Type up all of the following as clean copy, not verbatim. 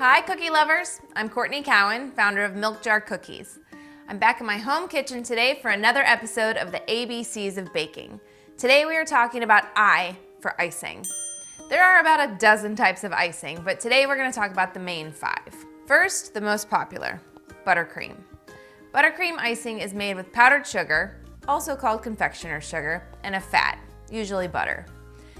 Hi cookie lovers, I'm Courtney Cowan, founder of Milk Jar Cookies. I'm back in my home kitchen today for another episode of the ABCs of baking. Today we are talking about I for icing. There are about a dozen types of icing, but today we're going to talk about the main 5. First, the most popular, buttercream. Buttercream icing is made with powdered sugar, also called confectioner's sugar, and a fat, usually butter.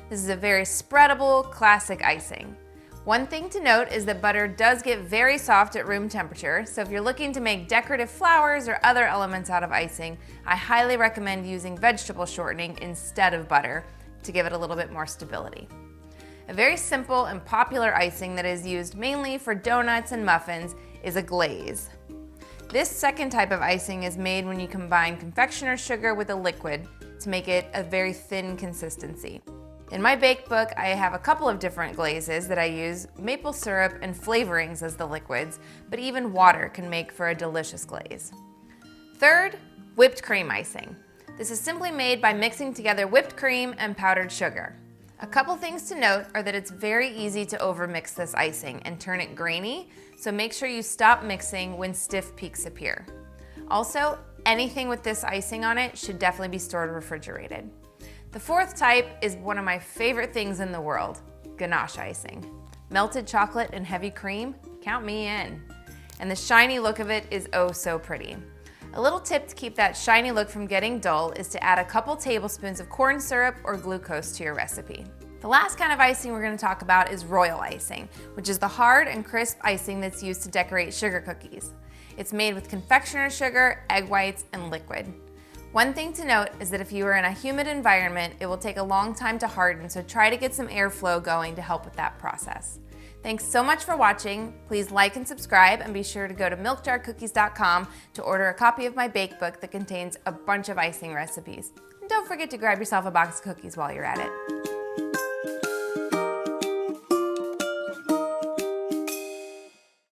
This is a very spreadable, classic icing. One thing to note is that butter does get very soft at room temperature, so if you're looking to make decorative flowers or other elements out of icing, I highly recommend using vegetable shortening instead of butter to give it a little bit more stability. A very simple and popular icing that is used mainly for donuts and muffins is a glaze. This second type of icing is made when you combine confectioner's sugar with a liquid to make it a very thin consistency. In my bake book, I have a couple of different glazes that I use, maple syrup and flavorings as the liquids, but even water can make for a delicious glaze. Third, whipped cream icing. This is simply made by mixing together whipped cream and powdered sugar. A couple things to note are that it's very easy to overmix this icing and turn it grainy, so make sure you stop mixing when stiff peaks appear. Also, anything with this icing on it should definitely be stored refrigerated. The fourth type is one of my favorite things in the world, ganache icing. Melted chocolate and heavy cream, count me in. And the shiny look of it is oh so pretty. A little tip to keep that shiny look from getting dull is to add a couple tablespoons of corn syrup or glucose to your recipe. The last kind of icing we're going to talk about is royal icing, which is the hard and crisp icing that's used to decorate sugar cookies. It's made with confectioner's sugar, egg whites, and liquid. One thing to note is that if you are in a humid environment, it will take a long time to harden, so try to get some airflow going to help with that process. Thanks so much for watching. Please like and subscribe, and be sure to go to milkjarcookies.com to order a copy of my bake book that contains a bunch of icing recipes. And don't forget to grab yourself a box of cookies while you're at it.